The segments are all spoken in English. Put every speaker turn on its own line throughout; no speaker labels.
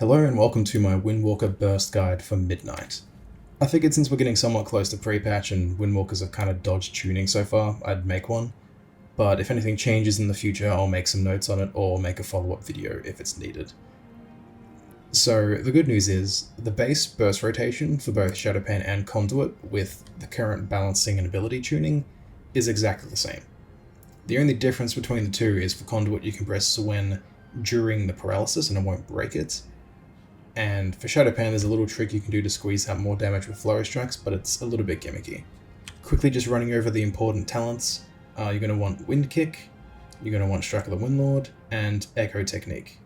Hello and welcome to my Windwalker burst guide for Midnight. I figured since we're getting somewhat close to pre-patch and Windwalkers have kind of dodged tuning so far, I'd make one. But if anything changes in the future, I'll make some notes on it or make a follow-up video if it's needed. So the good news is, the base burst rotation for both Shado-Pan and Conduit with the current balancing and ability tuning is exactly the same. The only difference between the two is for Conduit you can press Swen during the paralysis and it won't break it. And for Shado-Pan there's a little trick you can do to squeeze out more damage with flurry strikes, but it's a little bit gimmicky. Quickly just running over the important talents, you're going to want Wind Kick, you're going to want Strike of the Windlord, and Echo Technique.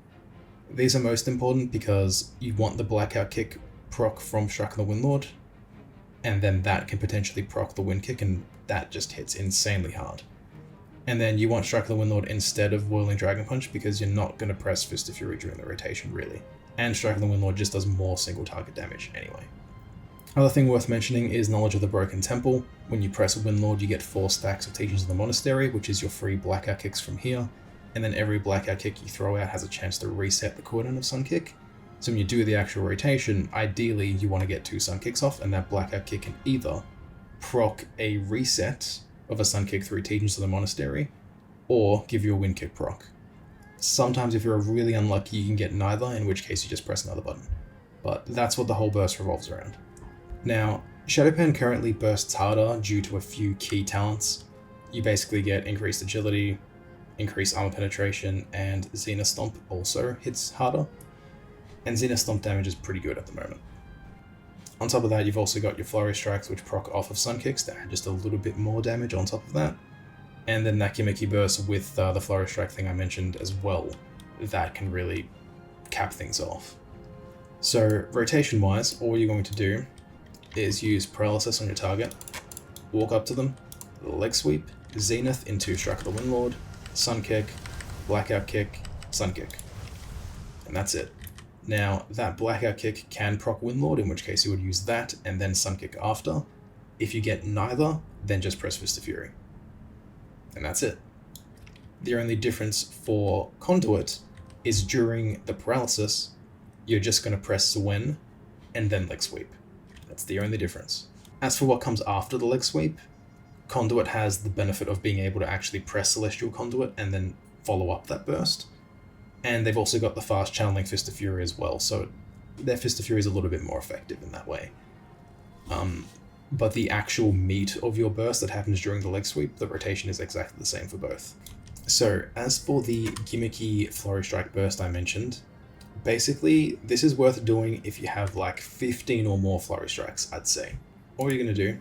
These are most important because you want the Blackout Kick proc from Strike of the Windlord, and then that can potentially proc the Wind Kick, and that just hits insanely hard. And then you want Strike of the Windlord instead of Whirling Dragon Punch because you're not going to press Fist of Fury during the rotation, really. And Strike of the Windlord just does more single target damage anyway. Other thing worth mentioning is Knowledge of the Broken Temple. When you press a Windlord, you get 4 stacks of Teachings of the Monastery, which is your free Blackout Kicks from here, and then every Blackout Kick you throw out has a chance to reset the cooldown of Sun Kick. So when you do the actual rotation, ideally you want to get 2 Sun Kicks off, and that Blackout Kick can either proc a reset of a Sun Kick through Teachings of the Monastery, or give you a Wind Kick proc. Sometimes if you're really unlucky you can get neither, in which case you just press another button. But that's what the whole burst revolves around. Now, Shado-Pan currently bursts harder due to a few key talents. You basically get increased agility, increased armor penetration, and Zenith Stomp also hits harder. And Zenith Stomp damage is pretty good at the moment. On top of that, you've also got your Flurry Strikes, which proc off of Sun Kicks to add just a little bit more damage on top of that. And then that gimmicky burst with the Flurry Strike thing I mentioned as well, that can really cap things off. So rotation-wise, all you're going to do is use Paralysis on your target, walk up to them, Leg Sweep, Zenith into Strike of the Windlord, Sun Kick, Blackout Kick, Sun Kick. And that's it. Now, that Blackout Kick can proc Windlord, in which case you would use that and then Sun Kick after. If you get neither, then just press Fist of Fury. And that's it. The only difference for Conduit is during the paralysis, you're just going to press Swen and then Leg Sweep. That's the only difference. As for what comes after the Leg Sweep, Conduit has the benefit of being able to actually press Celestial Conduit and then follow up that burst. And they've also got the fast channeling Fist of Fury as well, so their Fist of Fury is a little bit more effective in that way. But the actual meat of your burst that happens during the Leg Sweep, the rotation is exactly the same for both. So, as for the gimmicky Flurry Strike burst I mentioned, basically, this is worth doing if you have like 15 or more Flurry Strikes, I'd say. All you're going to do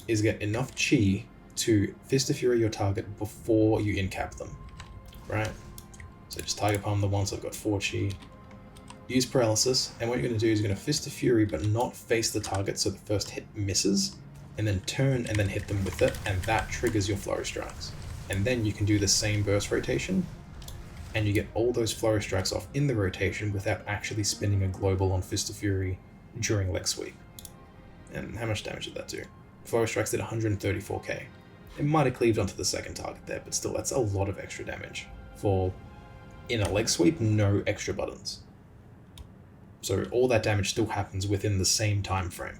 is get enough Chi to Fist of Fury your target before you in-cap them, right? So just target palm the ones that have got 4 Chi, use Paralysis, and what you're going to do is you're going to Fist of Fury but not face the target so the first hit misses, and then turn and then hit them with it, and that triggers your Flurry Strikes. And then you can do the same burst rotation, and you get all those Flurry Strikes off in the rotation without actually spinning a global on Fist of Fury during Leg Sweep. And how much damage did that do? Flurry Strikes did 134k. It might have cleaved onto the second target there, but still, that's a lot of extra damage for, in a Leg Sweep, no extra buttons. So all that damage still happens within the same time frame.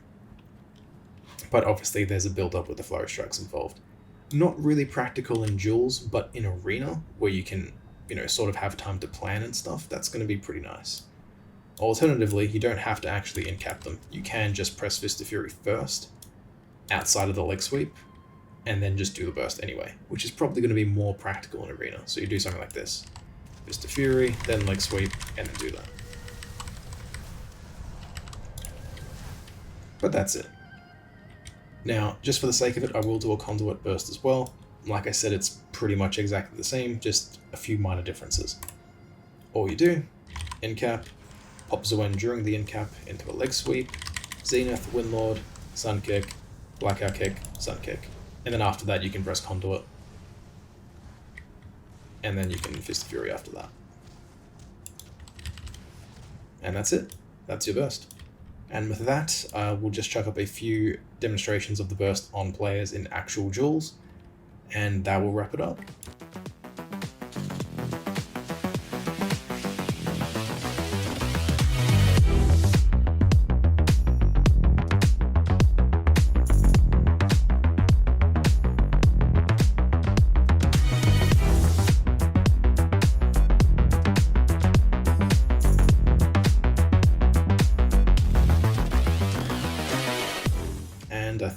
But obviously there's a build-up with the Flurry Strikes involved. Not really practical in duels, but in Arena, where you can, sort of have time to plan and stuff, that's going to be pretty nice. Alternatively, you don't have to actually in-cap them. You can just press Fist of Fury first, outside of the Leg Sweep, and then just do the burst anyway, which is probably going to be more practical in Arena. So you do something like this. Fist of Fury, then Leg Sweep, and then do that. But that's it. Now, just for the sake of it, I will do a Conduit burst as well. Like I said, it's pretty much exactly the same, just a few minor differences. All you do, in-cap, pop Zuen during the in-cap into a Leg Sweep, Zenith, Windlord, Sun Kick, Blackout Kick, Sun Kick. And then after that you can press Conduit. And then you can Fist of Fury after that. And that's it. That's your burst. And with that, we'll just chuck up a few demonstrations of the burst on players in actual duels, and that will wrap it up.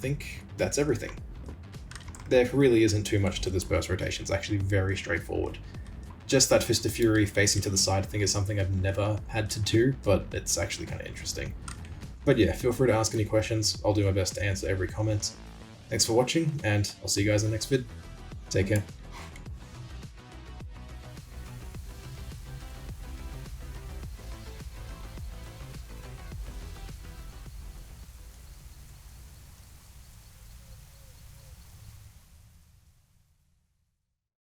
think that's everything. There really isn't too much to this burst rotation, it's actually very straightforward. Just that Fist of Fury facing to the side thing is something I've never had to do, but it's actually kind of interesting. But yeah, feel free to ask any questions, I'll do my best to answer every comment. Thanks for watching, and I'll see you guys in the next vid. Take care.